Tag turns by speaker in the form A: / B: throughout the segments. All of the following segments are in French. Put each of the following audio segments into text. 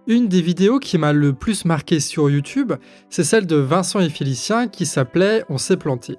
A: Une des vidéos qui m'a le plus marqué sur YouTube, c'est celle de Vincent et Félicien qui s'appelait « On s'est planté ».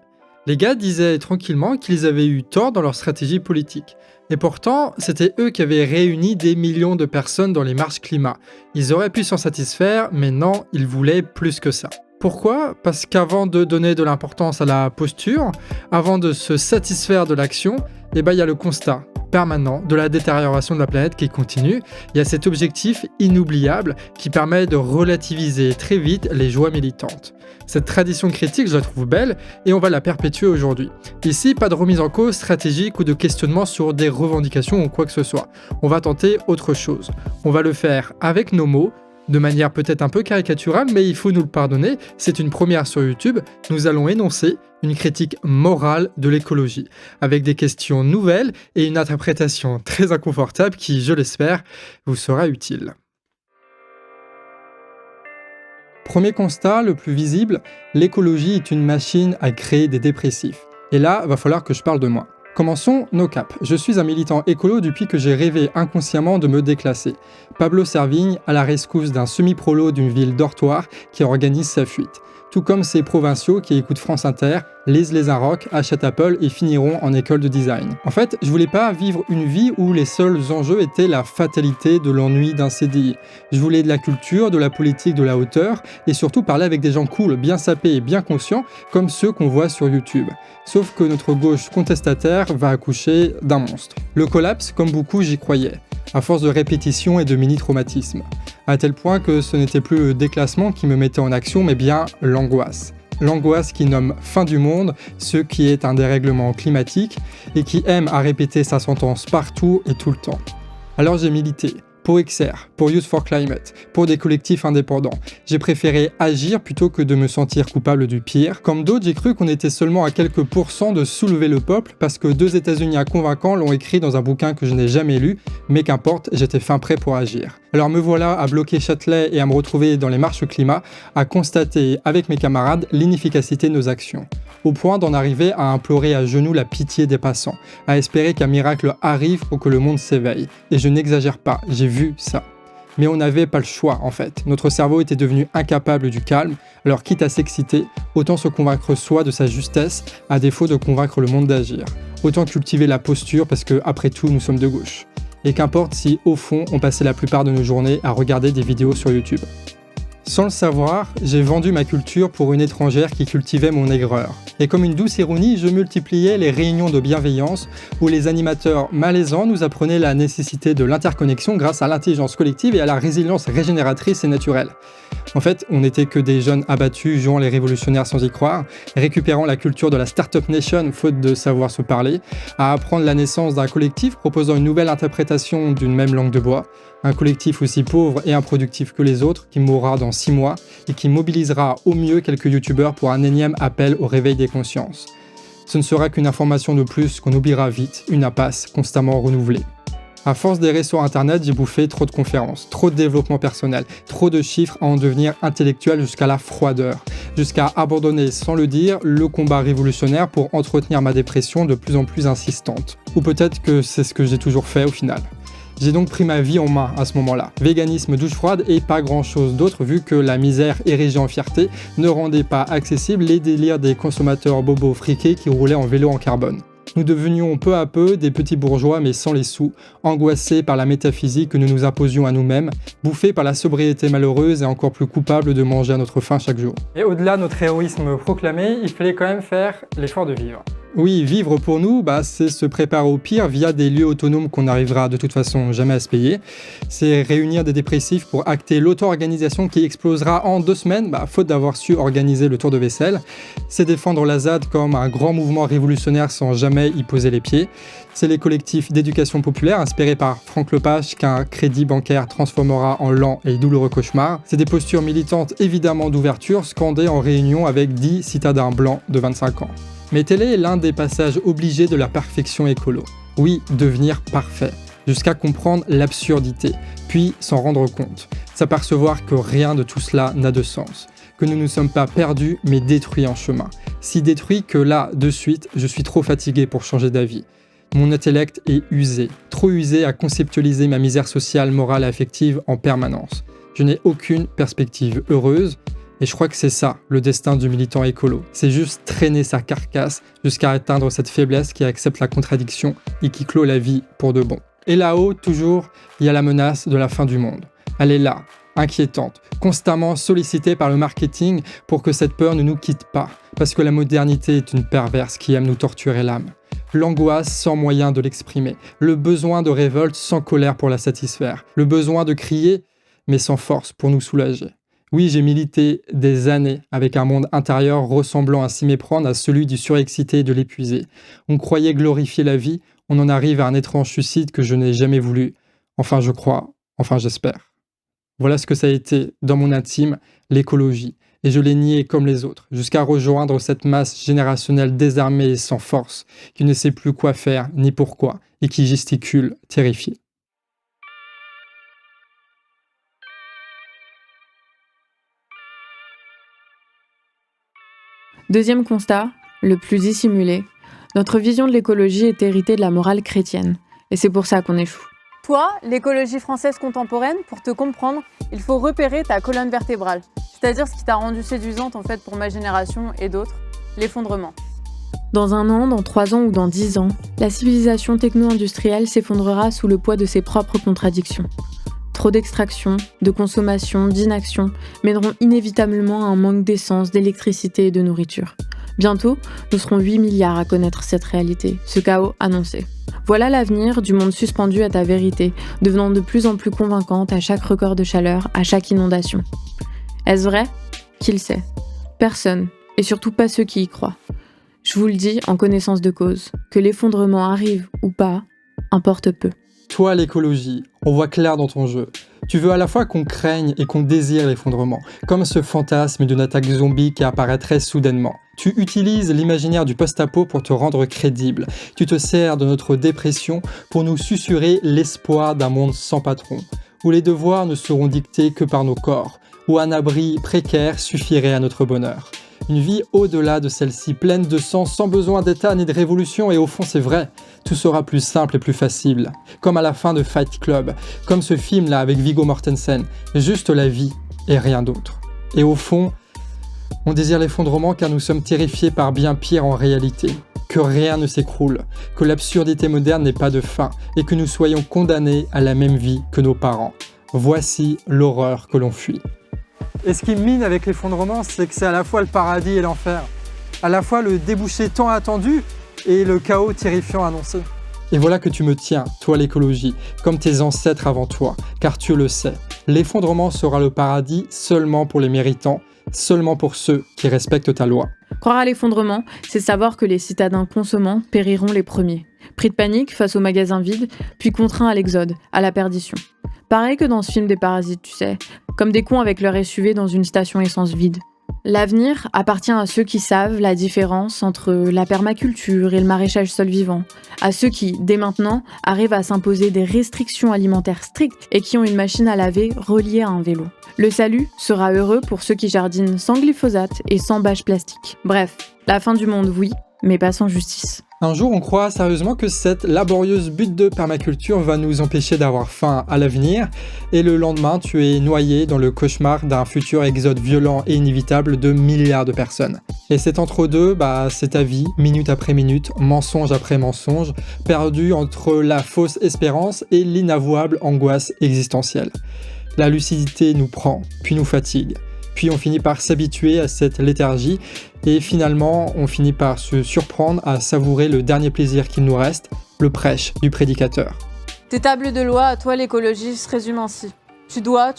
A: Les gars disaient tranquillement qu'ils avaient eu tort dans leur stratégie politique. Et pourtant, c'était eux qui avaient réuni des millions de personnes dans les marches climat. Ils auraient pu s'en satisfaire, mais non, ils voulaient plus que ça. Pourquoi ? Parce qu'avant de donner de l'importance à la posture, avant de se satisfaire de l'action, il y a le constat permanent de la détérioration de la planète qui continue. Il y a cet objectif inoubliable qui permet de relativiser très vite les joies militantes. Cette tradition critique, je la trouve belle et on va la perpétuer aujourd'hui. Ici, pas de remise en cause stratégique ou de questionnement sur des revendications ou quoi que ce soit. On va tenter autre chose. On va le faire avec nos mots, de manière peut-être un peu caricaturale, mais il faut nous le pardonner, c'est une première sur YouTube. Nous allons énoncer une critique morale de l'écologie, avec des questions nouvelles et une interprétation très inconfortable qui, je l'espère, vous sera utile. Premier constat, le plus visible, l'écologie est une machine à créer des dépressifs. Et là, va falloir que je parle de moi. Commençons nos caps. Je suis un militant écolo depuis que j'ai rêvé inconsciemment de me déclasser. Pablo Servigne à la rescousse d'un semi-prolo d'une ville dortoir qui organise sa fuite. Tout comme ces provinciaux qui écoutent France Inter, lisent les Inrocks, achètent Apple et finiront en école de design. En fait, je voulais pas vivre une vie où les seuls enjeux étaient la fatalité de l'ennui d'un CDI. Je voulais de la culture, de la politique, de la hauteur et surtout parler avec des gens cool, bien sapés et bien conscients comme ceux qu'on voit sur YouTube. Sauf que notre gauche contestataire va accoucher d'un monstre. Le collapse, comme beaucoup, j'y croyais, à force de répétition et de mini-traumatisme. À tel point que ce n'était plus le déclassement qui me mettait en action, mais bien l'angoisse. L'angoisse qui nomme fin du monde, ce qui est un dérèglement climatique, et qui aime à répéter sa sentence partout et tout le temps. Alors j'ai milité. Pour XR, pour Youth for Climate, pour des collectifs indépendants. J'ai préféré agir plutôt que de me sentir coupable du pire. Comme d'autres, j'ai cru qu'on était seulement à quelques pourcents de soulever le peuple parce que 2 États-Unis convaincants l'ont écrit dans un bouquin que je n'ai jamais lu, mais qu'importe, j'étais fin prêt pour agir. Alors me voilà à bloquer Châtelet et à me retrouver dans les marches climat, à constater avec mes camarades l'inefficacité de nos actions. Au point d'en arriver à implorer à genoux la pitié des passants, à espérer qu'un miracle arrive pour que le monde s'éveille. Et je n'exagère pas, j'ai vu ça. Mais on n'avait pas le choix en fait. Notre cerveau était devenu incapable du calme, alors quitte à s'exciter, autant se convaincre soi de sa justesse, à défaut de convaincre le monde d'agir. Autant cultiver la posture parce que, après tout, nous sommes de gauche. Et qu'importe si, au fond, on passait la plupart de nos journées à regarder des vidéos sur YouTube. Sans le savoir, j'ai vendu ma culture pour une étrangère qui cultivait mon aigreur. Et comme une douce ironie, je multipliais les réunions de bienveillance où les animateurs malaisants nous apprenaient la nécessité de l'interconnexion grâce à l'intelligence collective et à la résilience régénératrice et naturelle. En fait, on n'était que des jeunes abattus jouant les révolutionnaires sans y croire, récupérant la culture de la Startup Nation faute de savoir se parler, à apprendre la naissance d'un collectif proposant une nouvelle interprétation d'une même langue de bois, un collectif aussi pauvre et improductif que les autres qui mourra dans 6 mois et qui mobilisera au mieux quelques youtubeurs pour un énième appel au réveil des consciences. Ce ne sera qu'une information de plus qu'on oubliera vite, une impasse constamment renouvelée. À force d'errer sur internet, j'ai bouffé trop de conférences, trop de développement personnel, trop de chiffres à en devenir intellectuel jusqu'à la froideur, jusqu'à abandonner sans le dire le combat révolutionnaire pour entretenir ma dépression de plus en plus insistante. Ou peut-être que c'est ce que j'ai toujours fait au final. J'ai donc pris ma vie en main à ce moment-là. Véganisme, douche froide et pas grand-chose d'autre vu que la misère érigée en fierté ne rendait pas accessibles les délires des consommateurs bobos friqués qui roulaient en vélo en carbone. Nous devenions peu à peu des petits bourgeois mais sans les sous, angoissés par la métaphysique que nous nous imposions à nous-mêmes, bouffés par la sobriété malheureuse et encore plus coupables de manger à notre faim chaque jour. Et au-delà de notre héroïsme proclamé, il fallait quand même faire l'effort de vivre. Oui, vivre pour nous, c'est se préparer au pire via des lieux autonomes qu'on n'arrivera de toute façon jamais à se payer. C'est réunir des dépressifs pour acter l'auto-organisation qui explosera en 2 semaines, faute d'avoir su organiser le tour de vaisselle. C'est défendre la ZAD comme un grand mouvement révolutionnaire sans jamais y poser les pieds. C'est les collectifs d'éducation populaire inspirés par Franck Lepage qu'un crédit bancaire transformera en lent et douloureux cauchemar. C'est des postures militantes évidemment d'ouverture scandées en réunion avec 10 citadins blancs de 25 ans. Mais tel est l'un des passages obligés de la perfection écolo. Oui, devenir parfait, jusqu'à comprendre l'absurdité, puis s'en rendre compte, s'apercevoir que rien de tout cela n'a de sens, que nous ne sommes pas perdus mais détruits en chemin, si détruits que là, de suite, je suis trop fatigué pour changer d'avis. Mon intellect est usé, trop usé à conceptualiser ma misère sociale, morale et affective en permanence. Je n'ai aucune perspective heureuse. Et je crois que c'est ça, le destin du militant écolo. C'est juste traîner sa carcasse jusqu'à atteindre cette faiblesse qui accepte la contradiction et qui clôt la vie pour de bon. Et là-haut, toujours, il y a la menace de la fin du monde. Elle est là, inquiétante, constamment sollicitée par le marketing pour que cette peur ne nous quitte pas, parce que la modernité est une perverse qui aime nous torturer l'âme. L'angoisse sans moyen de l'exprimer, le besoin de révolte sans colère pour la satisfaire, le besoin de crier, mais sans force pour nous soulager. Oui, j'ai milité des années avec un monde intérieur ressemblant à s'y méprendre à celui du surexcité et de l'épuisé. On croyait glorifier la vie, on en arrive à un étrange suicide que je n'ai jamais voulu. Enfin, je crois, enfin j'espère. Voilà ce que ça a été, dans mon intime, l'écologie. Et je l'ai nié comme les autres, jusqu'à rejoindre cette masse générationnelle désarmée et sans force, qui ne sait plus quoi faire ni pourquoi, et qui gesticule, terrifiée.
B: Deuxième constat, le plus dissimulé, notre vision de l'écologie est héritée de la morale chrétienne. Et c'est pour ça qu'on échoue.
C: Toi, l'écologie française contemporaine, pour te comprendre, il faut repérer ta colonne vertébrale. C'est-à-dire ce qui t'a rendu séduisante en fait pour ma génération et d'autres, l'effondrement.
B: Dans 1 an, dans 3 ans ou dans 10 ans, la civilisation techno-industrielle s'effondrera sous le poids de ses propres contradictions. Trop d'extraction, de consommation, d'inaction mèneront inévitablement à un manque d'essence, d'électricité et de nourriture. Bientôt, nous serons 8 milliards à connaître cette réalité, ce chaos annoncé. Voilà l'avenir du monde suspendu à ta vérité, devenant de plus en plus convaincante à chaque record de chaleur, à chaque inondation. Est-ce vrai ? Qui le sait ? Personne, et surtout pas ceux qui y croient. Je vous le dis en connaissance de cause, que l'effondrement arrive ou pas, importe peu.
A: Toi, l'écologie, on voit clair dans ton jeu. Tu veux à la fois qu'on craigne et qu'on désire l'effondrement, comme ce fantasme d'une attaque zombie qui apparaîtrait soudainement. Tu utilises l'imaginaire du post-apo pour te rendre crédible. Tu te sers de notre dépression pour nous susurrer l'espoir d'un monde sans patron, où les devoirs ne seront dictés que par nos corps, où un abri précaire suffirait à notre bonheur. Une vie au-delà de celle-ci, pleine de sens, sans besoin d'état ni de révolution, et au fond c'est vrai, tout sera plus simple et plus facile. Comme à la fin de Fight Club, comme ce film-là avec Viggo Mortensen, juste la vie et rien d'autre. Et au fond, on désire l'effondrement car nous sommes terrifiés par bien pire en réalité. Que rien ne s'écroule, que l'absurdité moderne n'ait pas de fin, et que nous soyons condamnés à la même vie que nos parents. Voici l'horreur que l'on fuit. Et ce qui mine avec l'effondrement, c'est que c'est à la fois le paradis et l'enfer. À la fois le débouché tant attendu et le chaos terrifiant annoncé. Et voilà que tu me tiens, toi l'écologie, comme tes ancêtres avant toi, car tu le sais, l'effondrement sera le paradis seulement pour les méritants, seulement pour ceux qui respectent ta loi.
B: Croire à l'effondrement, c'est savoir que les citadins consommants périront les premiers. Pris de panique face aux magasins vides, puis contraints à l'exode, à la perdition. Pareil que dans ce film des parasites, tu sais, comme des cons avec leur SUV dans une station essence vide. L'avenir appartient à ceux qui savent la différence entre la permaculture et le maraîchage sol vivant, à ceux qui, dès maintenant, arrivent à s'imposer des restrictions alimentaires strictes et qui ont une machine à laver reliée à un vélo. Le salut sera heureux pour ceux qui jardinent sans glyphosate et sans bâches plastiques. Bref, la fin du monde, oui, mais pas sans justice.
A: Un jour, on croit sérieusement que cette laborieuse butte de permaculture va nous empêcher d'avoir faim à l'avenir, et le lendemain, tu es noyé dans le cauchemar d'un futur exode violent et inévitable de milliards de personnes. Et cet entre-deux, c'est ta vie, minute après minute, mensonge après mensonge, perdu entre la fausse espérance et l'inavouable angoisse existentielle. La lucidité nous prend, puis nous fatigue. Puis on finit par s'habituer à cette léthargie et finalement on finit par se surprendre à savourer le dernier plaisir qu'il nous reste, le prêche du prédicateur.
C: Tes tables de loi, à toi l'écologie, se résument ainsi. Tu dois,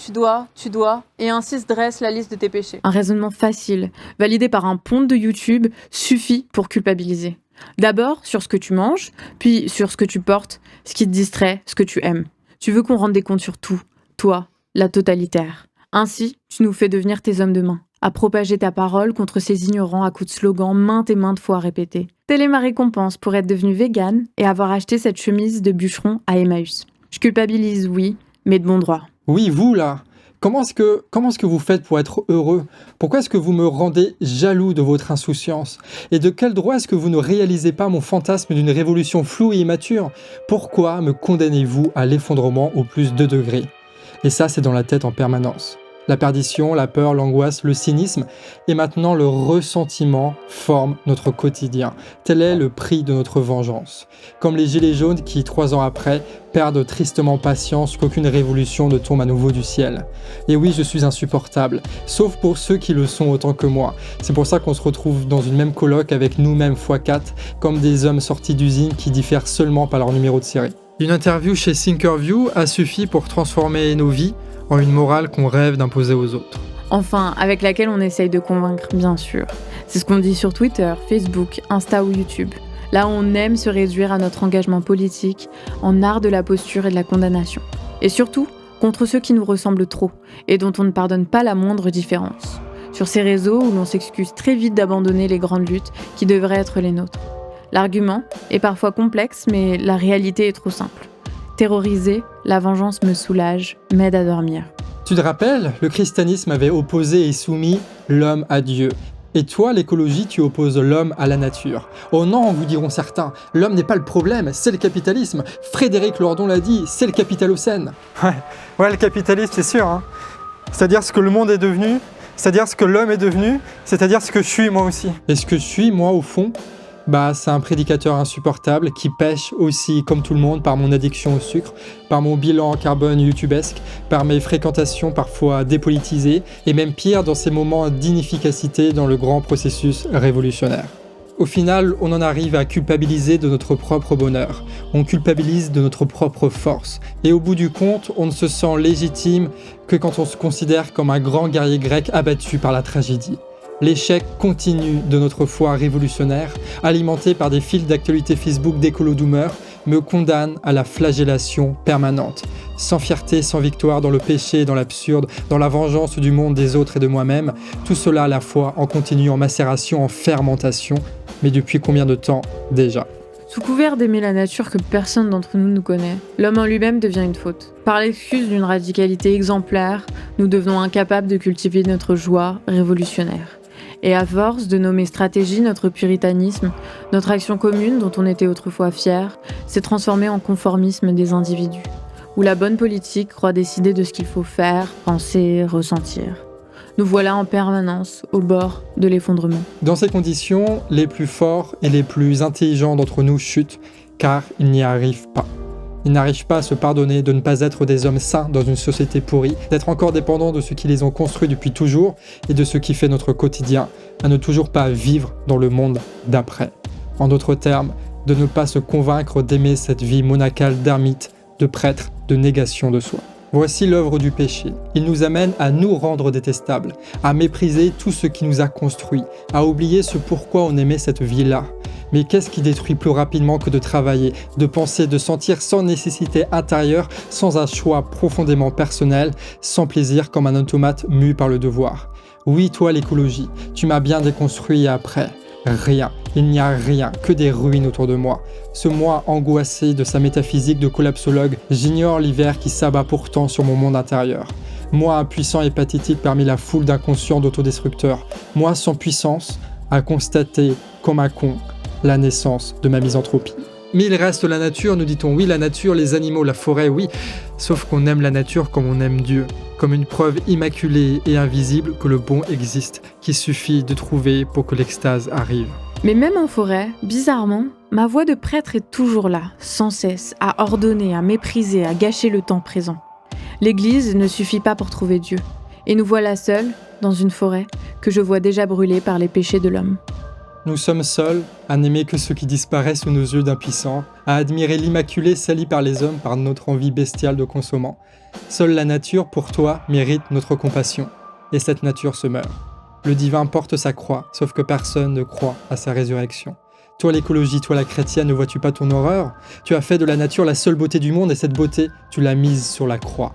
C: et ainsi se dresse la liste de tes péchés.
B: Un raisonnement facile, validé par un ponte de YouTube, suffit pour culpabiliser. D'abord sur ce que tu manges, puis sur ce que tu portes, ce qui te distrait, ce que tu aimes. Tu veux qu'on rende des comptes sur tout, toi, la totalitaire. Ainsi, tu nous fais devenir tes hommes de main, à propager ta parole contre ces ignorants à coups de slogans maintes et maintes fois répétés. Telle est ma récompense pour être devenue végane et avoir acheté cette chemise de bûcheron à Emmaüs. Je culpabilise, oui, mais de bon droit.
A: Oui, vous là, comment est-ce que vous faites pour être heureux ? Pourquoi est-ce que vous me rendez jaloux de votre insouciance ? Et de quel droit est-ce que vous ne réalisez pas mon fantasme d'une révolution floue et immature ? Pourquoi me condamnez-vous à l'effondrement au plus 2 degrés ? Et ça, c'est dans la tête en permanence. La perdition, la peur, l'angoisse, le cynisme et maintenant le ressentiment forment notre quotidien. Tel est le prix de notre vengeance. Comme les gilets jaunes qui, 3 ans après, perdent tristement patience qu'aucune révolution ne tombe à nouveau du ciel. Et oui, je suis insupportable, sauf pour ceux qui le sont autant que moi. C'est pour ça qu'on se retrouve dans une même coloc avec nous-mêmes x4, comme des hommes sortis d'usine qui diffèrent seulement par leur numéro de série. Une interview chez Thinkerview a suffi pour transformer nos vies en une morale qu'on rêve d'imposer aux autres.
B: Enfin, avec laquelle on essaye de convaincre, bien sûr. C'est ce qu'on dit sur Twitter, Facebook, Insta ou YouTube. Là où on aime se réduire à notre engagement politique, en art de la posture et de la condamnation. Et surtout, contre ceux qui nous ressemblent trop, et dont on ne pardonne pas la moindre différence. Sur ces réseaux où l'on s'excuse très vite d'abandonner les grandes luttes qui devraient être les nôtres. L'argument est parfois complexe, mais la réalité est trop simple. Terrorisé, la vengeance me soulage, m'aide à dormir.
A: Tu te rappelles, le christianisme avait opposé et soumis l'homme à Dieu. Et toi, l'écologie, tu opposes l'homme à la nature. Oh non, vous diront certains, l'homme n'est pas le problème, c'est le capitalisme. Frédéric Lordon l'a dit, c'est le capitalocène. Ouais, le capitalisme, c'est sûr. Hein. C'est-à-dire ce que le monde est devenu, c'est-à-dire ce que l'homme est devenu, c'est-à-dire ce que je suis moi aussi. Et ce que je suis, moi, au fond, c'est un prédicateur insupportable qui pêche aussi, comme tout le monde, par mon addiction au sucre, par mon bilan carbone youtubesque, par mes fréquentations parfois dépolitisées, et même pire, dans ces moments d'inefficacité dans le grand processus révolutionnaire. Au final, on en arrive à culpabiliser de notre propre bonheur. On culpabilise de notre propre force. Et au bout du compte, on ne se sent légitime que quand on se considère comme un grand guerrier grec abattu par la tragédie. L'échec continu de notre foi révolutionnaire, alimenté par des fils d'actualité Facebook d'écolo-doomers, me condamne à la flagellation permanente. Sans fierté, sans victoire, dans le péché et dans l'absurde, dans la vengeance du monde, des autres et de moi-même, tout cela à la fois en continu, en macération, en fermentation. Mais depuis combien de temps déjà ?
B: Sous couvert d'aimer la nature que personne d'entre nous ne connaît, l'homme en lui-même devient une faute. Par l'excuse d'une radicalité exemplaire, nous devenons incapables de cultiver notre joie révolutionnaire. Et à force de nommer stratégie notre puritanisme, notre action commune dont on était autrefois fier, s'est transformée en conformisme des individus, où la bonne politique croit décider de ce qu'il faut faire, penser, ressentir. Nous voilà en permanence au bord de l'effondrement.
A: Dans ces conditions, les plus forts et les plus intelligents d'entre nous chutent, car ils n'y arrivent pas. Ils n'arrivent pas à se pardonner de ne pas être des hommes sains dans une société pourrie, d'être encore dépendants de ceux qui les ont construits depuis toujours et de ce qui fait notre quotidien, à ne toujours pas vivre dans le monde d'après. En d'autres termes, de ne pas se convaincre d'aimer cette vie monacale d'ermite, de prêtre, de négation de soi. Voici l'œuvre du péché. Il nous amène à nous rendre détestables, à mépriser tout ce qui nous a construits, à oublier ce pourquoi on aimait cette vie-là. Mais qu'est-ce qui détruit plus rapidement que de travailler, de penser, de sentir sans nécessité intérieure, sans un choix profondément personnel, sans plaisir comme un automate mu par le devoir ? Oui, toi l'écologie, tu m'as bien déconstruit et après, rien, il n'y a rien, que des ruines autour de moi. Ce moi angoissé de sa métaphysique de collapsologue, j'ignore l'hiver qui s'abat pourtant sur mon monde intérieur. Moi impuissant et pathétique parmi la foule d'inconscients d'autodestructeurs. Moi sans puissance, à constater comme un con la naissance de ma misanthropie. Mais il reste la nature, nous dit-on. Oui, la nature, les animaux, la forêt, oui. Sauf qu'on aime la nature comme on aime Dieu. Comme une preuve immaculée et invisible que le bon existe, qu'il suffit de trouver pour que l'extase arrive.
B: Mais même en forêt, bizarrement, ma voix de prêtre est toujours là, sans cesse, à ordonner, à mépriser, à gâcher le temps présent. L'Église ne suffit pas pour trouver Dieu. Et nous voilà seuls, dans une forêt, que je vois déjà brûlée par les péchés de l'homme.
A: Nous sommes seuls, à n'aimer que ce qui disparaît sous nos yeux d'impuissants, à admirer l'immaculé sali par les hommes par notre envie bestiale de consommant. Seule la nature, pour toi, mérite notre compassion. Et cette nature se meurt. Le divin porte sa croix, sauf que personne ne croit à sa résurrection. Toi l'écologie, toi la chrétienne, ne vois-tu pas ton horreur ? Tu as fait de la nature la seule beauté du monde et cette beauté, tu l'as mise sur la croix.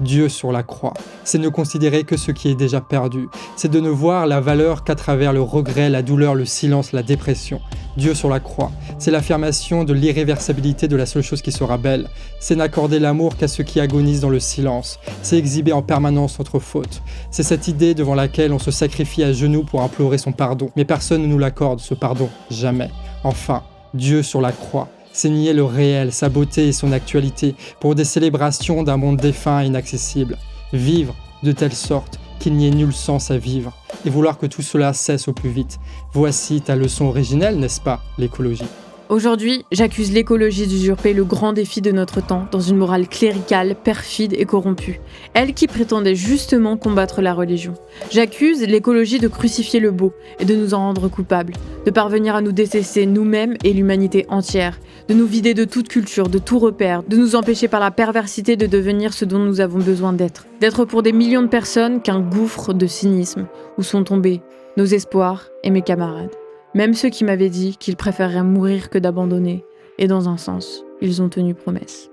A: Dieu sur la croix, c'est ne considérer que ce qui est déjà perdu. C'est de ne voir la valeur qu'à travers le regret, la douleur, le silence, la dépression. Dieu sur la croix, c'est l'affirmation de l'irréversibilité de la seule chose qui sera belle. C'est n'accorder l'amour qu'à ceux qui agonisent dans le silence. C'est exhiber en permanence notre faute. C'est cette idée devant laquelle on se sacrifie à genoux pour implorer son pardon. Mais personne ne nous l'accorde, ce pardon, jamais. Enfin, Dieu sur la croix. c'est nier le réel, sa beauté et son actualité, pour des célébrations d'un monde défunt et inaccessible. Vivre de telle sorte qu'il n'y ait nul sens à vivre, et vouloir que tout cela cesse au plus vite. Voici ta leçon originelle, n'est-ce pas, l'écologie ?
B: Aujourd'hui, j'accuse l'écologie d'usurper le grand défi de notre temps dans une morale cléricale, perfide et corrompue. Elle qui prétendait justement combattre la religion. J'accuse l'écologie de crucifier le beau et de nous en rendre coupables, de parvenir à nous détester nous-mêmes et l'humanité entière, de nous vider de toute culture, de tout repère, de nous empêcher par la perversité de devenir ce dont nous avons besoin d'être pour des millions de personnes qu'un gouffre de cynisme où sont tombés nos espoirs et mes camarades. Même ceux qui m'avaient dit qu'ils préféreraient mourir que d'abandonner, et dans un sens, ils ont tenu promesse.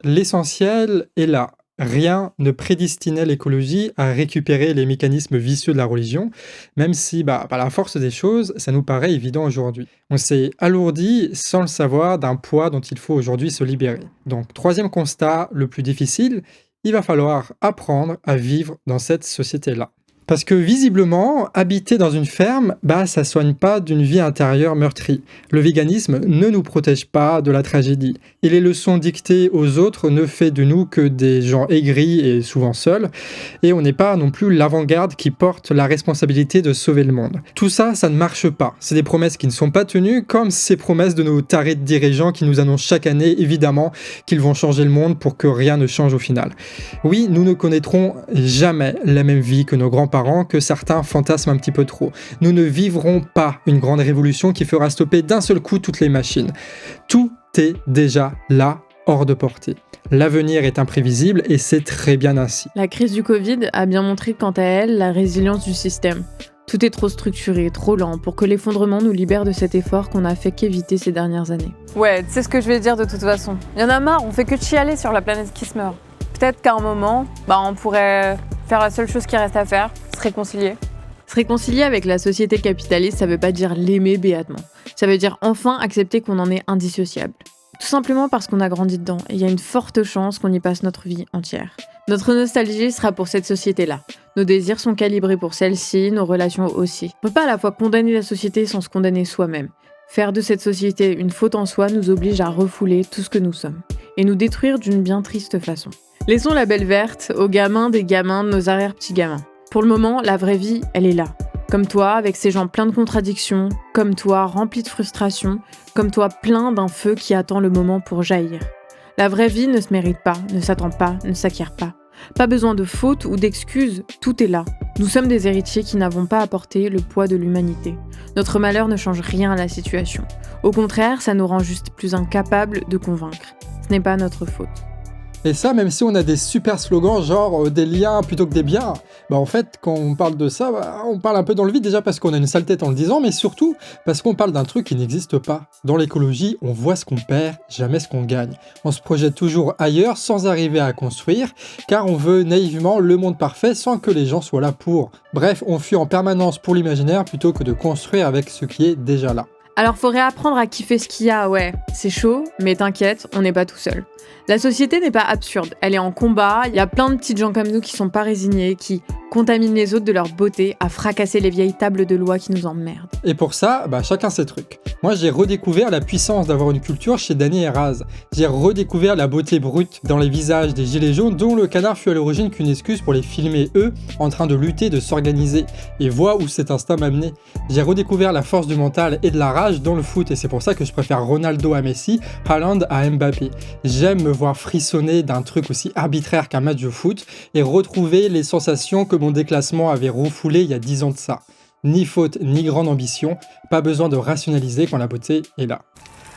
A: L'essentiel est là. Rien ne prédestinait l'écologie à récupérer les mécanismes vicieux de la religion, même si, par la force des choses, ça nous paraît évident aujourd'hui. On s'est alourdi, sans le savoir, d'un poids dont il faut aujourd'hui se libérer. Donc, troisième constat, le plus difficile, il va falloir apprendre à vivre dans cette société-là. Parce que visiblement, habiter dans une ferme, ça soigne pas d'une vie intérieure meurtrie. Le véganisme ne nous protège pas de la tragédie. Et les leçons dictées aux autres ne fait de nous que des gens aigris et souvent seuls. Et on n'est pas non plus l'avant-garde qui porte la responsabilité de sauver le monde. Tout ça, ça ne marche pas. C'est des promesses qui ne sont pas tenues, comme ces promesses de nos tarés de dirigeants qui nous annoncent chaque année, évidemment, qu'ils vont changer le monde pour que rien ne change au final. Oui, nous ne connaîtrons jamais la même vie que nos grands-parents, que certains fantasment un petit peu trop. Nous ne vivrons pas une grande révolution qui fera stopper d'un seul coup toutes les machines. Tout est déjà là, hors de portée. L'avenir est imprévisible et c'est très bien ainsi.
B: La crise du Covid a bien montré quant à elle la résilience du système. Tout est trop structuré, trop lent pour que l'effondrement nous libère de cet effort qu'on n'a fait qu'éviter ces dernières années.
C: Ouais, tu sais ce que je vais dire de toute façon. Il y en a marre, on fait que chialer sur la planète qui se meurt. Peut-être qu'à un moment, on pourrait faire la seule chose qui reste à faire, se réconcilier.
B: Se réconcilier avec la société capitaliste, ça veut pas dire l'aimer béatement. Ça veut dire enfin accepter qu'on en est indissociable. Tout simplement parce qu'on a grandi dedans, et il y a une forte chance qu'on y passe notre vie entière. Notre nostalgie sera pour cette société-là. Nos désirs sont calibrés pour celle-ci, nos relations aussi. On peut pas à la fois condamner la société sans se condamner soi-même. Faire de cette société une faute en soi nous oblige à refouler tout ce que nous sommes, et nous détruire d'une bien triste façon. Laissons la belle verte aux gamins des gamins de nos arrière-petits-gamins. Pour le moment, la vraie vie, elle est là. Comme toi, avec ces gens pleins de contradictions, comme toi, remplis de frustration, comme toi, plein d'un feu qui attend le moment pour jaillir. La vraie vie ne se mérite pas, ne s'attend pas, ne s'acquiert pas. Pas besoin de fautes ou d'excuses, tout est là. Nous sommes des héritiers qui n'avons pas apporté le poids de l'humanité. Notre malheur ne change rien à la situation. Au contraire, ça nous rend juste plus incapables de convaincre. Ce n'est pas notre faute.
A: Et ça, même si on a des super slogans genre des liens plutôt que des biens, en fait, quand on parle de ça, on parle un peu dans le vide déjà parce qu'on a une sale tête en le disant, mais surtout parce qu'on parle d'un truc qui n'existe pas. Dans l'écologie, on voit ce qu'on perd, jamais ce qu'on gagne. On se projette toujours ailleurs sans arriver à construire, car on veut naïvement le monde parfait sans que les gens soient là pour. Bref, on fuit en permanence pour l'imaginaire plutôt que de construire avec ce qui est déjà là.
B: Alors faut réapprendre à kiffer ce qu'il y a, ouais. C'est chaud, mais t'inquiète, on n'est pas tout seul. La société n'est pas absurde, elle est en combat, il y a plein de petites gens comme nous qui sont pas résignés, qui contaminent les autres de leur beauté à fracasser les vieilles tables de loi qui nous emmerdent.
A: Et pour ça, chacun ses trucs. Moi j'ai redécouvert la puissance d'avoir une culture chez Dany et Raz. J'ai redécouvert la beauté brute dans les visages des gilets jaunes dont le canard fut à l'origine qu'une excuse pour les filmer eux, en train de lutter, de s'organiser. Et vois où cet instinct m'a mené. J'ai redécouvert la force du mental et de la rage dans le foot et c'est pour ça que je préfère Ronaldo à Messi, Haaland à Mbappé. J'aime me voir frissonner d'un truc aussi arbitraire qu'un match de foot et retrouver les sensations que mon déclassement avait refoulées il y a 10 ans de ça. Ni faute, ni grande ambition, pas besoin de rationaliser quand la beauté est là.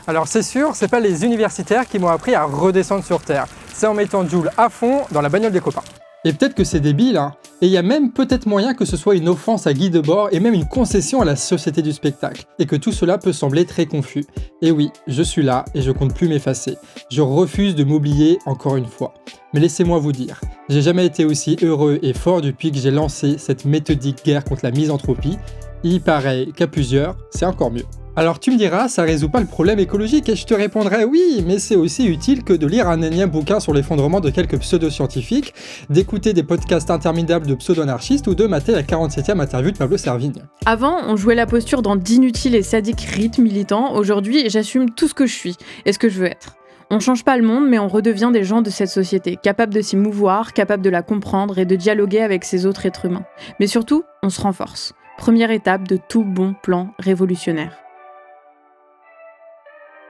A: Alors c'est sûr, c'est pas les universitaires qui m'ont appris à redescendre sur Terre. C'est en mettant Joule à fond dans la bagnole des copains. Et peut-être que c'est débile, Et il y a même peut-être moyen que ce soit une offense à Guy Debord et même une concession à la société du spectacle. Et que tout cela peut sembler très confus. Et oui, je suis là et je compte plus m'effacer. Je refuse de m'oublier encore une fois. Mais laissez-moi vous dire, j'ai jamais été aussi heureux et fort depuis que j'ai lancé cette méthodique guerre contre la misanthropie. Il paraît qu'à plusieurs, c'est encore mieux. Alors tu me diras, ça résout pas le problème écologique et je te répondrai oui, mais c'est aussi utile que de lire un énième bouquin sur l'effondrement de quelques pseudo-scientifiques, d'écouter des podcasts interminables de pseudo-anarchistes ou de mater la 47e interview de Pablo Servigne.
B: Avant, on jouait la posture dans d'inutiles et sadiques rites militants. Aujourd'hui, j'assume tout ce que je suis et ce que je veux être. On change pas le monde, mais on redevient des gens de cette société, capables de s'y mouvoir, capables de la comprendre et de dialoguer avec ces autres êtres humains. Mais surtout, on se renforce. Première étape de tout bon plan révolutionnaire.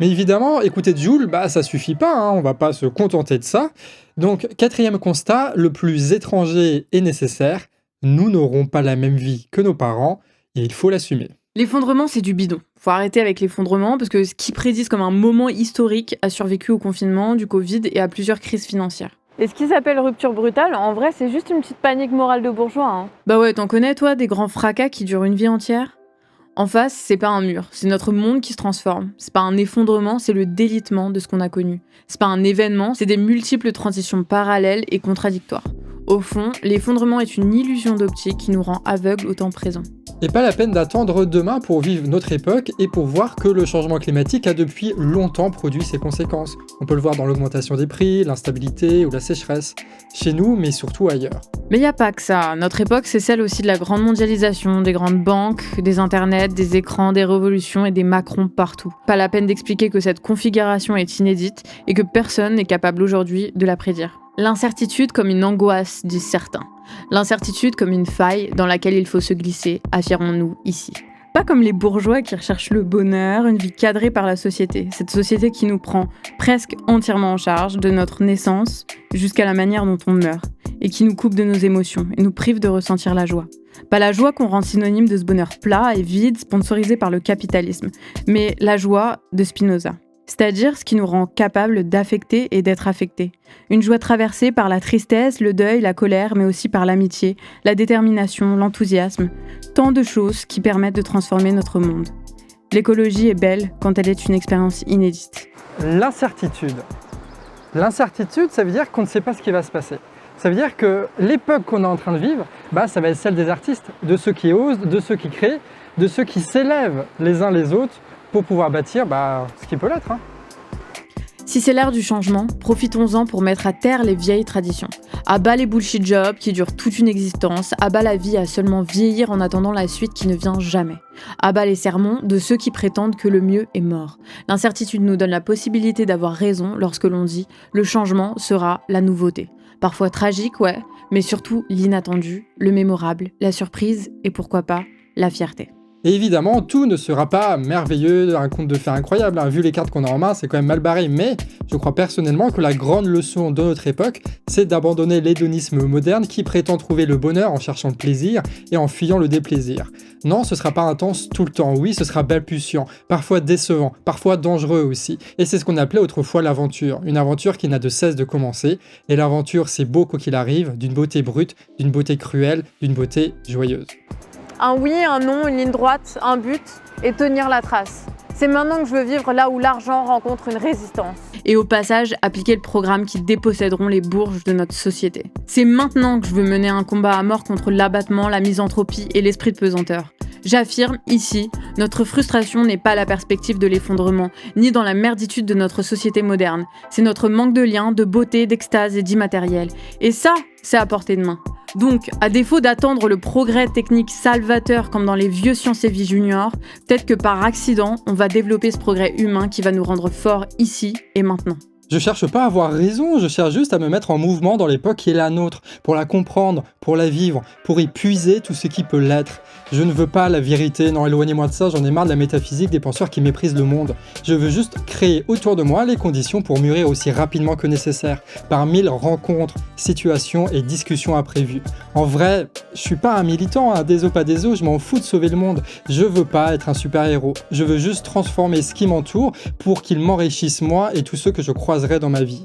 A: Mais évidemment, écouter Jul, ça suffit pas, on va pas se contenter de ça. Donc, 4e constat, le plus étranger et nécessaire, nous n'aurons pas la même vie que nos parents, et il faut l'assumer.
B: L'effondrement, c'est du bidon. Faut arrêter avec l'effondrement, parce que ce qui prédisent comme un moment historique a survécu au confinement, du Covid et à plusieurs crises financières.
C: Et ce qui s'appelle rupture brutale, en vrai, c'est juste une petite panique morale de bourgeois.
B: Bah ouais, t'en connais toi, des grands fracas qui durent une vie entière ? En face, c'est pas un mur, c'est notre monde qui se transforme. C'est pas un effondrement, c'est le délitement de ce qu'on a connu. C'est pas un événement, c'est des multiples transitions parallèles et contradictoires. Au fond, l'effondrement est une illusion d'optique qui nous rend aveugles au temps présent.
A: Et pas la peine d'attendre demain pour vivre notre époque et pour voir que le changement climatique a depuis longtemps produit ses conséquences. On peut le voir dans l'augmentation des prix, l'instabilité ou la sécheresse. Chez nous, mais surtout ailleurs.
B: Mais y a pas que ça. Notre époque, c'est celle aussi de la grande mondialisation, des grandes banques, des internets, des écrans, des révolutions et des Macrons partout. Pas la peine d'expliquer que cette configuration est inédite et que personne n'est capable aujourd'hui de la prédire. L'incertitude comme une angoisse, disent certains. L'incertitude comme une faille dans laquelle il faut se glisser, affirmons-nous ici. Pas comme les bourgeois qui recherchent le bonheur, une vie cadrée par la société. Cette société qui nous prend presque entièrement en charge, de notre naissance jusqu'à la manière dont on meurt, et qui nous coupe de nos émotions et nous prive de ressentir la joie. Pas la joie qu'on rend synonyme de ce bonheur plat et vide, sponsorisé par le capitalisme, mais la joie de Spinoza. C'est-à-dire ce qui nous rend capables d'affecter et d'être affectés. Une joie traversée par la tristesse, le deuil, la colère, mais aussi par l'amitié, la détermination, l'enthousiasme. Tant de choses qui permettent de transformer notre monde. L'écologie est belle quand elle est une expérience inédite.
A: L'incertitude. L'incertitude, ça veut dire qu'on ne sait pas ce qui va se passer. Ça veut dire que l'époque qu'on est en train de vivre, ça va être celle des artistes, de ceux qui osent, de ceux qui créent, de ceux qui s'élèvent les uns les autres pour pouvoir bâtir ce qui peut l'être.
B: Si c'est l'ère du changement, profitons-en pour mettre à terre les vieilles traditions. À bas les bullshit jobs qui durent toute une existence, à bas la vie à seulement vieillir en attendant la suite qui ne vient jamais. À bas les sermons de ceux qui prétendent que le mieux est mort. L'incertitude nous donne la possibilité d'avoir raison lorsque l'on dit « le changement sera la nouveauté ». Parfois tragique, ouais, mais surtout l'inattendu, le mémorable, la surprise et pourquoi pas, la fierté.
A: Et évidemment, tout ne sera pas merveilleux, un conte de fées incroyable. Vu les cartes qu'on a en main, c'est quand même mal barré. Mais je crois personnellement que la grande leçon de notre époque, c'est d'abandonner l'hédonisme moderne qui prétend trouver le bonheur en cherchant le plaisir et en fuyant le déplaisir. Non, ce sera pas intense tout le temps. Oui, ce sera balbutiant, parfois décevant, parfois dangereux aussi. Et c'est ce qu'on appelait autrefois l'aventure. Une aventure qui n'a de cesse de commencer. Et l'aventure, c'est beau quoi qu'il arrive, d'une beauté brute, d'une beauté cruelle, d'une beauté joyeuse.
C: Un oui, un non, une ligne droite, un but et tenir la trace. C'est maintenant que je veux vivre là où l'argent rencontre une résistance.
B: Et au passage, appliquer le programme qui déposséderont les bourges de notre société. C'est maintenant que je veux mener un combat à mort contre l'abattement, la misanthropie et l'esprit de pesanteur. J'affirme, ici, notre frustration n'est pas la perspective de l'effondrement, ni dans la merditude de notre société moderne. C'est notre manque de lien, de beauté, d'extase et d'immatériel. Et ça, c'est à portée de main. Donc, à défaut d'attendre le progrès technique salvateur comme dans les vieux Sciences et Vie juniors, peut-être que par accident, on va développer ce progrès humain qui va nous rendre forts ici et maintenant.
A: Je cherche pas à avoir raison, je cherche juste à me mettre en mouvement dans l'époque qui est la nôtre, pour la comprendre, pour la vivre, pour y puiser tout ce qui peut l'être. Je ne veux pas la vérité, non, éloignez-moi de ça, j'en ai marre de la métaphysique des penseurs qui méprisent le monde. Je veux juste créer autour de moi les conditions pour mûrir aussi rapidement que nécessaire, par 1000 rencontres, situations et discussions imprévues. En vrai, je suis pas un militant, des os pas des os, je m'en fous de sauver le monde. Je veux pas être un super-héros, je veux juste transformer ce qui m'entoure pour qu'il m'enrichisse moi et tous ceux que je croiserai dans ma vie.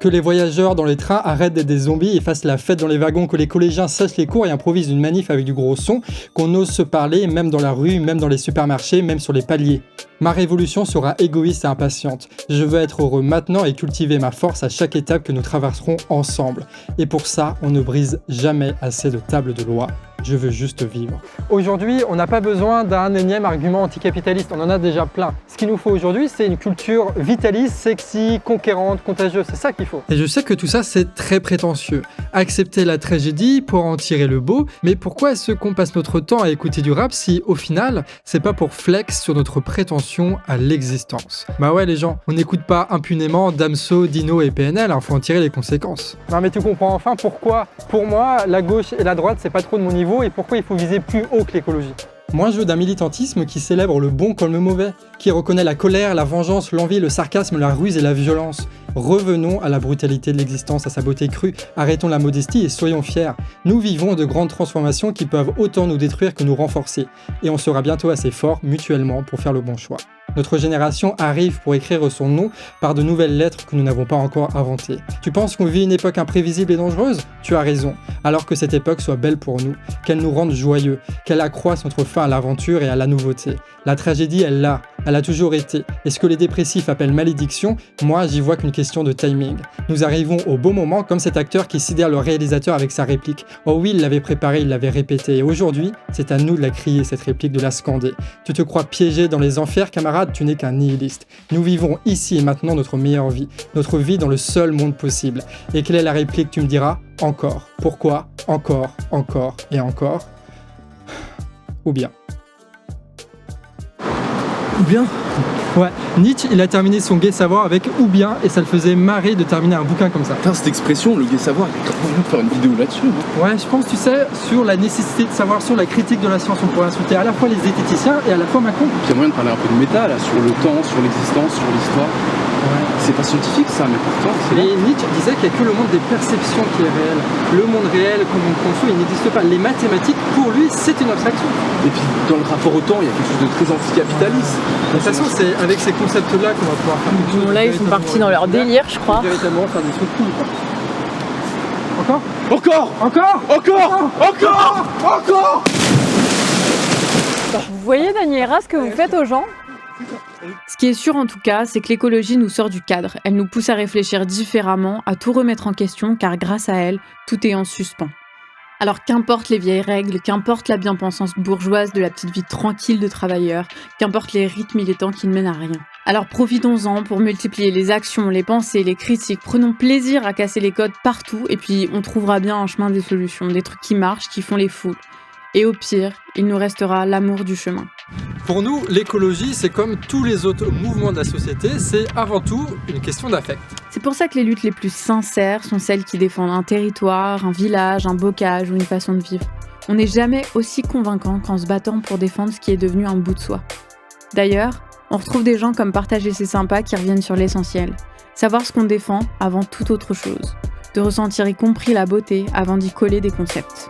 A: Que les voyageurs dans les trains arrêtent d'être des zombies et fassent la fête dans les wagons, que les collégiens sèchent les cours et improvisent une manif avec du gros son, qu'on ose se parler, même dans la rue, même dans les supermarchés, même sur les paliers. Ma révolution sera égoïste et impatiente. Je veux être heureux maintenant et cultiver ma force à chaque étape que nous traverserons ensemble. Et pour ça, on ne brise jamais assez de tables de loi. je veux juste vivre. Aujourd'hui, on n'a pas besoin d'un énième argument anticapitaliste, on en a déjà plein. Ce qu'il nous faut aujourd'hui, c'est une culture vitaliste, sexy, conquérante, contagieuse, c'est ça qu'il faut. Et je sais que tout ça, c'est très prétentieux. Accepter la tragédie pour en tirer le beau, mais pourquoi est-ce qu'on passe notre temps à écouter du rap si, au final, c'est pas pour flex sur notre prétention à l'existence? Bah ouais les gens, on n'écoute pas impunément Damso, Dino et PNL, faut en tirer les conséquences. Non mais tu comprends enfin pourquoi, pour moi, la gauche et la droite, c'est pas trop de mon niveau et pourquoi il faut viser plus haut que l'écologie. Moi, je veux d'un militantisme qui célèbre le bon comme le mauvais, qui reconnaît la colère, la vengeance, l'envie, le sarcasme, la ruse et la violence. Revenons à la brutalité de l'existence, à sa beauté crue, arrêtons la modestie et soyons fiers. Nous vivons de grandes transformations qui peuvent autant nous détruire que nous renforcer. Et on sera bientôt assez forts mutuellement pour faire le bon choix. Notre génération arrive pour écrire son nom par de nouvelles lettres que nous n'avons pas encore inventées. Tu penses qu'on vit une époque imprévisible et dangereuse? Tu as raison. Alors que cette époque soit belle pour nous, qu'elle nous rende joyeux, qu'elle accroisse notre faim à l'aventure et à la nouveauté. La tragédie, elle l'a. Elle a toujours été. Et ce que les dépressifs appellent malédiction, moi j'y vois qu'une question de timing. Nous arrivons au bon moment, comme cet acteur qui sidère le réalisateur avec sa réplique. Oh oui, il l'avait préparé, il l'avait répété. Et aujourd'hui, c'est à nous de la crier, cette réplique, de la scander. Tu te crois piégé dans les enfers, camarade? Tu n'es qu'un nihiliste. Nous vivons ici et maintenant notre meilleure vie. Notre vie dans le seul monde possible. Et quelle est la réplique, tu me diras? Encore. Pourquoi? Encore, encore et encore. Ou bien. Ou bien? Ouais, Nietzsche, il a terminé son gai savoir avec ou bien, et ça le faisait marrer de terminer un bouquin comme ça.
D: Putain, cette expression, le gai savoir, il est quand même faire une vidéo là-dessus. Hein.
A: Ouais, je pense, tu sais, sur la nécessité de savoir, sur la critique de la science, on pourrait insulter à la fois les zététiciens et à la fois Macron.
D: Puis il y a moyen de parler un peu de méta, là, sur le temps, sur l'existence, sur l'histoire.
A: Ouais.
D: C'est pas scientifique ça, mais pourtant c'est
A: Mais Nietzsche disait qu'il n'y a que le monde des perceptions qui est réel. Le monde réel, comme on le conçoit, il n'existe pas. Les mathématiques, pour lui, c'est une abstraction.
D: Et puis dans le rapport au temps, il y a quelque chose de très anticapitaliste.
A: De toute façon, c'est avec ces concepts-là qu'on va pouvoir faire quelque chose.
C: Bon, là, ils sont partis dans leur délire, je crois.
A: Véritablement faire des trucs cool, quoi. Encore?
D: Encore.
C: Vous voyez, Daniela, ce que vous faites aux gens?
B: Ce qui est sûr en tout cas, c'est que l'écologie nous sort du cadre. Elle nous pousse à réfléchir différemment, à tout remettre en question, car grâce à elle, tout est en suspens. Alors qu'importe les vieilles règles, qu'importe la bien-pensance bourgeoise de la petite vie tranquille de travailleur, qu'importe les rites militants qui ne mènent à rien. Alors profitons-en pour multiplier les actions, les pensées, les critiques, prenons plaisir à casser les codes partout, et puis on trouvera bien un chemin des solutions, des trucs qui marchent, qui font les foules. Et au pire, il nous restera l'amour du chemin.
A: Pour nous, l'écologie, c'est comme tous les autres mouvements de la société, c'est avant tout une question d'affect.
B: C'est pour ça que les luttes les plus sincères sont celles qui défendent un territoire, un village, un bocage ou une façon de vivre. On n'est jamais aussi convaincant qu'en se battant pour défendre ce qui est devenu un bout de soi. D'ailleurs, on retrouve des gens comme Partager c'est sympa qui reviennent sur l'essentiel. Savoir ce qu'on défend avant toute autre chose. De ressentir y compris la beauté avant d'y coller des concepts.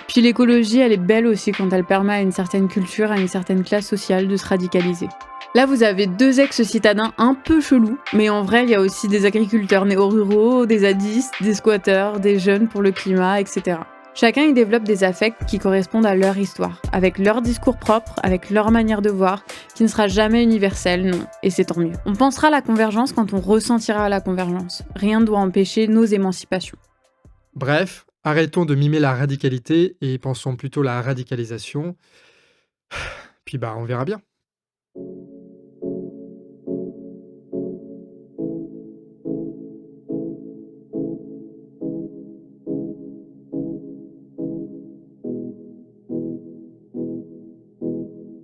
B: Puis l'écologie, elle est belle aussi quand elle permet à une certaine culture, à une certaine classe sociale de se radicaliser. Là, vous avez deux ex-citadins un peu chelous, mais en vrai, il y a aussi des agriculteurs néo-ruraux, des zadistes, des squatteurs, des jeunes pour le climat, etc. Chacun y développe des affects qui correspondent à leur histoire, avec leur discours propre, avec leur manière de voir, qui ne sera jamais universel, non, et c'est tant mieux. On pensera à la convergence quand on ressentira la convergence. Rien ne doit empêcher nos émancipations.
A: Bref, arrêtons de mimer la radicalité et pensons plutôt la radicalisation. Puis on verra bien.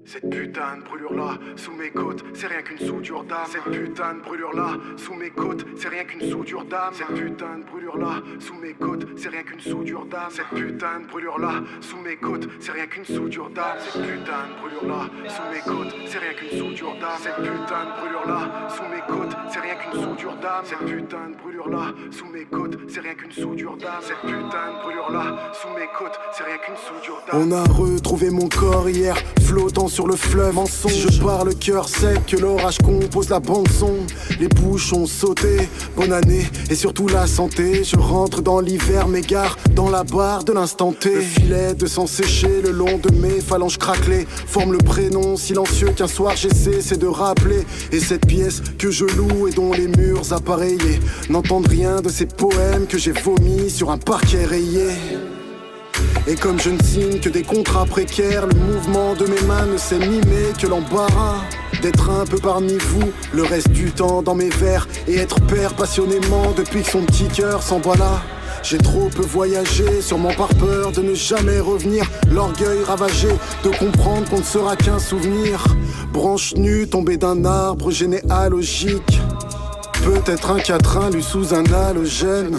E: Cette putain de brûlure-là, sous mes côtes, c'est rien qu'une soudure d'âme. Cette putain de brûlure-là, sous mes côtes, c'est rien qu'une soudure d'âme. Cette putain de brûlure-là, sous mes côtes, c'est rien qu'une soudure d'âme. Cette putain de brûlure-là, sous mes côtes, c'est rien qu'une soudure d'âme. Cette putain de brûlure-là, sous mes côtes, c'est rien qu'une soudure d'âme. Cette putain de brûlure-là, sous mes côtes, c'est rien qu'une soudure d'âme. Cette putain de brûlure-là, sous mes côtes, c'est rien qu'une soudure d'âme. Cette putain de brûlure-là, sous mes côtes, c'est rien qu'une soudure d'âme.
F: On a retrouvé mon corps hier, flottant sur le fleuve en songe. Je pars le cœur sec, que l'orage compose la bande son. Les bouchons sautés, bonne année et surtout la santé. Je rentre dans l'hiver, m'égare dans la barre de l'instant T. Le filet de sang séché le long de mes phalanges craquelées forme le prénom silencieux qu'un soir j'ai cessé de rappeler. Et cette pièce que je loue et dont les murs appareillés n'entendent rien de ces poèmes que j'ai vomis sur un parquet rayé. Et comme je ne signe que des contrats précaires, le mouvement de mes mains ne sait mimer que l'embarras d'être un peu parmi vous, le reste du temps dans mes vers, et être père passionnément depuis que son petit cœur s'emballa. J'ai trop peu voyagé, sûrement par peur de ne jamais revenir. L'orgueil ravagé de comprendre qu'on ne sera qu'un souvenir. Branche nue tombée d'un arbre généalogique. Peut-être un quatrain lu sous un halogène.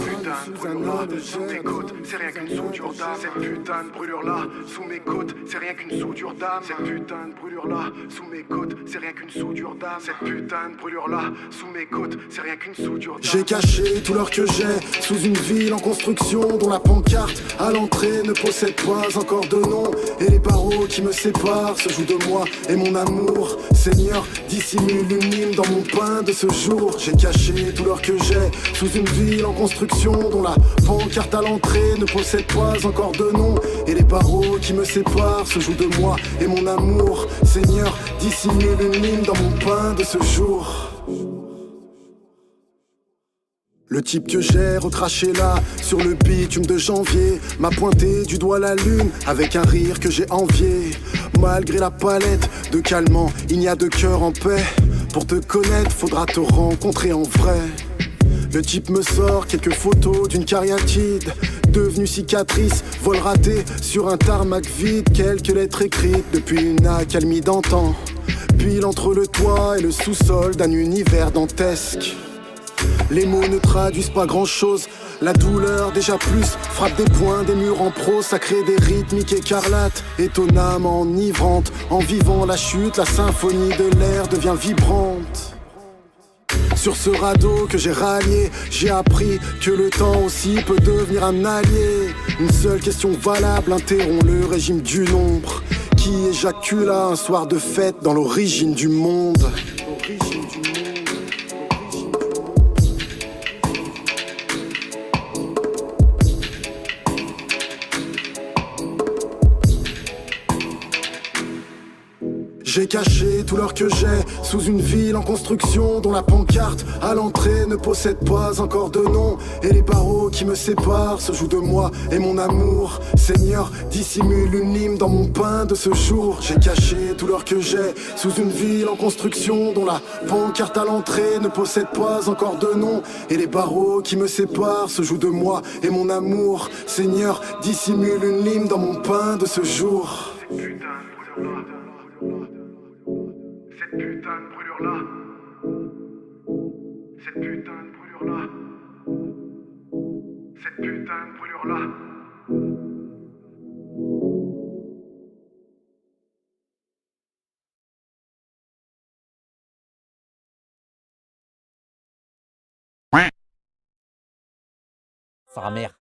E: Sous mes côtes, c'est rien qu'une soudure d'âme. Cette putain de brûlure-là, sous mes côtes, c'est rien qu'une soudure d'âme. Cette putain de brûlure-là, sous mes côtes, c'est rien qu'une soudure d'âme. Cette putain de brûlure-là, sous mes côtes, c'est rien qu'une soudure d'âme.
F: J'ai caché tout l'or que j'ai sous une ville en construction dont la pancarte à l'entrée ne possède pas encore de nom. Et les barreaux qui me séparent se jouent de moi et mon amour. Seigneur, dissimule une hymne dans mon pain de ce jour. J'ai caché tout l'or que j'ai sous une ville en construction dont la pancarte à l'entrée ne possède pas encore de nom. Et les barreaux qui me séparent se jouent de moi et mon amour. Seigneur, dissimule une hymne dans mon pain de ce jour. Le type que j'ai recraché là, sur le bitume de janvier, m'a pointé du doigt la lune, avec un rire que j'ai envié. Malgré la palette de calmant, il n'y a de cœur en paix. Pour te connaître, faudra te rencontrer en vrai. Le type me sort quelques photos d'une cariatide devenue cicatrice, vol raté sur un tarmac vide. Quelques lettres écrites depuis une accalmie d'antan, pile entre le toit et le sous-sol d'un univers dantesque. Les mots ne traduisent pas grand chose, la douleur déjà plus frappe des points, des murs en prose, ça crée des rythmiques écarlates, étonnamment enivrantes. En vivant la chute, la symphonie de l'air devient vibrante. Sur ce radeau que j'ai rallié, j'ai appris que le temps aussi peut devenir un allié. Une seule question valable interrompt le régime du nombre. Qui éjacula un soir de fête dans l'origine du monde? J'ai caché tout l'or que j'ai sous une ville en construction dont la pancarte à l'entrée ne possède pas encore de nom. Et les barreaux qui me séparent se jouent de moi et mon amour. Seigneur, dissimule une hymne dans mon pain de ce jour. J'ai caché tout l'or que j'ai sous une ville en construction dont la pancarte à l'entrée ne possède pas encore de nom. Et les barreaux qui me séparent se jouent de moi et mon amour. Seigneur, dissimule une hymne dans mon pain de ce jour.
E: Cette putain de brûlure-là, cette putain de brûlure-là, cette putain de brûlure-là.
G: Sa mère.